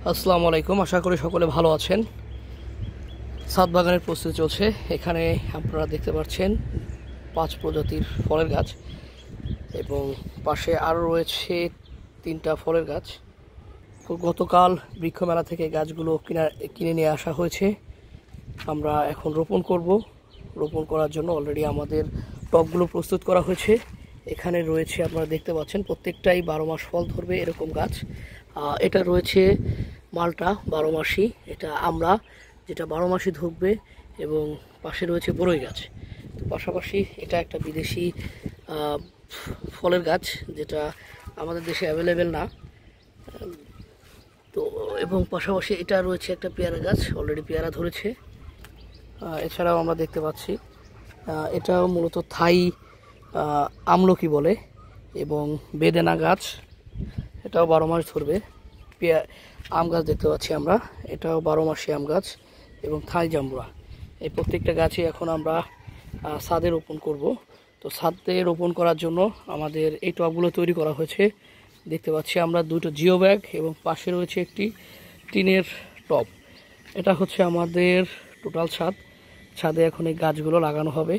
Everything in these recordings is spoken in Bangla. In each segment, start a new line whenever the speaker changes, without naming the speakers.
আসসালামু আলাইকুম। আশা করি সকলে ভালো আছেন। ছাদ বাগানের প্রস্তুতি চলছে। এখানে আপনারা দেখতে পাচ্ছেন 5 প্রজাতির ফলের গাছ এবং পাশে আরও রয়েছে 3টা ফলের গাছ। গতকাল বৃক্ষ মেলা থেকে গাছগুলো কিনে নিয়ে আসা হয়েছে। আমরা এখন রোপণ করব। রোপণ করার জন্য অলরেডি আমাদের টবগুলো প্রস্তুত করা হয়েছে। এখানে রয়েছে, আপনারা দেখতে পাচ্ছেন, প্রত্যেকটাই 12 মাস ফল ধরবে এরকম গাছ। এটা রয়েছে মালটা 12 মাসি, এটা আমরা যেটা 12 মাসই ধরবে, এবং পাশে রয়েছে বড়ই গাছ। তো পাশাপাশি এটা একটা বিদেশি ফলের গাছ যেটা আমাদের দেশে অ্যাভেলেবেল না। তো এবং পাশাপাশি এটা রয়েছে একটা পেয়ারা গাছ, অলরেডি পেয়ারা ধরেছে। এছাড়াও আমরা দেখতে পাচ্ছি এটাও মূলত থাই আমলকি বলে, এবং বেদেনা গাছ, এটাও 12 মাস ধরবে। আম গাছ দেখতে পাচ্ছি আমরা, এটাও 12 মাসি আম গাছ, এবং থাই জাম্বুরা। এই প্রত্যেকটা গাছই এখন আমরা ছাদে রোপণ করব। তো ছাদে রোপণ করার জন্য আমাদের এই টবগুলো তৈরি করা হয়েছে। দেখতে পাচ্ছি আমরা 2টো জিও ব্যাগ, এবং পাশে রয়েছে একটি টিনের টব। এটা হচ্ছে আমাদের টোটাল ছাদে এখন এই গাছগুলো লাগানো হবে।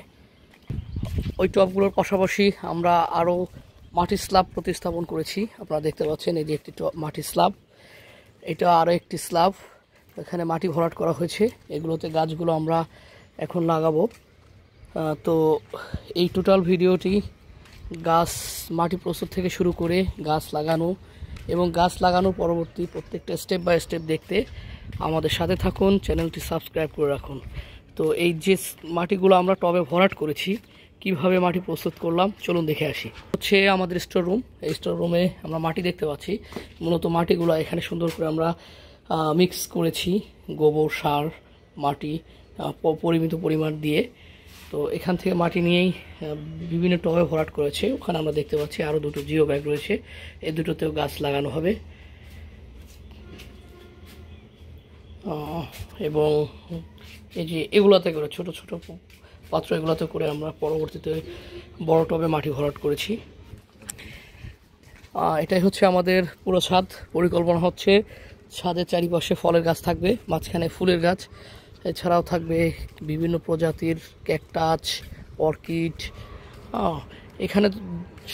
ওই টবগুলোর পাশাপাশি আমরা আরও মাটির স্ল্যাব প্রতিস্থাপন করেছি। আপনারা দেখতে পাচ্ছেন এই যে একটি মাটির স্ল্যাব, এটা আরও একটি স্ল্যাব, এখানে মাটি ভরাট করা হয়েছে। এগুলোতে গাছগুলো আমরা এখন লাগাবো। তো এই টোটাল ভিডিওটি গাছ মাটি প্রস্তুত থেকে শুরু করে গাছ লাগানো এবং গাছ লাগানোর পরবর্তী প্রত্যেকটা স্টেপ বাই স্টেপ দেখতে আমাদের সাথে থাকুন, চ্যানেলটি সাবস্ক্রাইব করে রাখুন। তো এই যে মাটিগুলো আমরা টবে ভরাট করেছি, কিভাবে মাটি প্রস্তুত করলাম চলুন দেখে আসি। হচ্ছে আমাদের স্টোর রুম। এই স্টোর রুমে আমরা মাটি দেখতে পাচ্ছি। মূলত মাটিগুলো এখানে সুন্দর করে আমরা মিক্স করেছি, গোবর, সার, মাটি পরিমিত পরিমাণ দিয়ে। তো এখান থেকে মাটি নিয়েই বিভিন্ন টবে ভরাট করেছে। ওখানে আমরা দেখতে পাচ্ছি আরও 2টো জিও ব্যাগ রয়েছে, এই দুটোতেও গাছ লাগানো হবে। এবং এই যে এগুলোতে করে ছোট ছোট পাত্র, এগুলোতে করে আমরা পরবর্তীতে বড় টবে মাটি ভরাট করেছি। এটাই হচ্ছে আমাদের পুরো ছাদ। পরিকল্পনা হচ্ছে ছাদের চারিপাশে ফলের গাছ থাকবে, মাঝখানে ফুলের গাছ, এছাড়াও থাকবে বিভিন্ন প্রজাতির ক্যাকটাস, অর্কিড। এখানে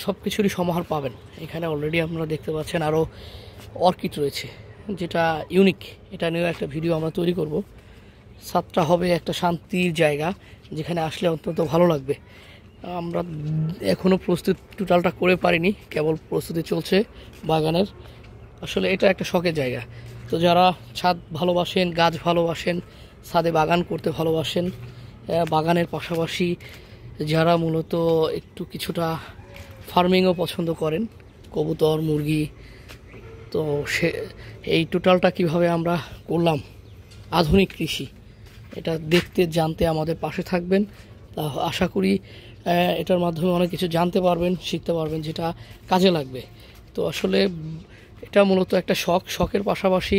সব কিছুরই সমাহার পাবেন। এখানে অলরেডি আপনারা দেখতে পাচ্ছেন আরও অর্কিড রয়েছে, যেটা ইউনিক। এটা নিয়েও একটা ভিডিও আমরা তৈরি করব। ছাদটা হবে একটা শান্তির জায়গা, যেখানে আসলে অন্তত ভালো লাগবে। আমরা এখনও টোটালটা করে পারিনি, কেবল প্রস্তুতি চলছে বাগানের। আসলে এটা একটা শখের জায়গা। তো যারা ছাদ ভালোবাসেন, গাছ ভালোবাসেন, ছাদে বাগান করতে ভালোবাসেন, বাগানের পাশাপাশি যারা মূলত একটু কিছুটা ফার্মিংও পছন্দ করেন, কবুতর, মুরগি, তো এই টোটালটা কিভাবে আমরা করলাম, আধুনিক কৃষি, এটা দেখতে জানতে আমাদের পাশে থাকবেন। তা আশা করি এটার মাধ্যমে অনেক কিছু জানতে পারবেন, শিখতে পারবেন, যেটা কাজে লাগবে। তো আসলে এটা মূলত একটা শখের পাশাপাশি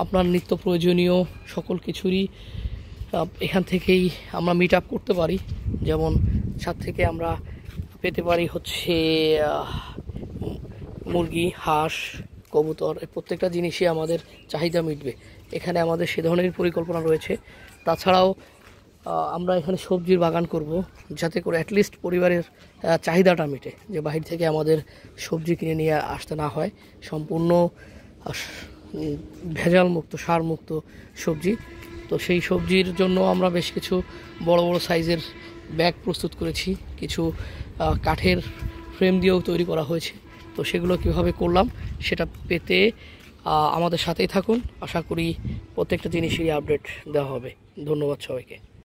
আপনার নিত্য প্রয়োজনীয় সকল কিছুরই এখান থেকেই আমরা মিট আপ করতে পারি। যেমন ছাদ থেকে আমরা পেতে পারি হচ্ছে মুরগি, হাঁস, কবুতর, এই প্রত্যেকটা জিনিসই আমাদের চাহিদা মিটবে। এখানে আমাদের সে ধরনের পরিকল্পনা রয়েছে। তাছাড়াও আমরা এখানে সবজির বাগান করব, যাতে করে অ্যাটলিস্ট পরিবারের চাহিদাটা মেটে, যে বাহির থেকে আমাদের সবজি কিনে নিয়ে আসতে না হয়। সম্পূর্ণ ভেজাল মুক্ত, সার মুক্ত সবজি। তো সেই সবজির জন্য আমরা বেশ কিছু বড় বড় সাইজের ব্যাগ প্রস্তুত করেছি, কিছু কাঠের ফ্রেম দিয়েও তৈরি করা হয়েছে। তো সেগুলো কীভাবে করলাম সেটা পেতে আমাদের সাথেই থাকুন। আশা করি প্রত্যেকটা জিনিসেরই আপডেট দেওয়া হবে। ধন্যবাদ সবাইকে।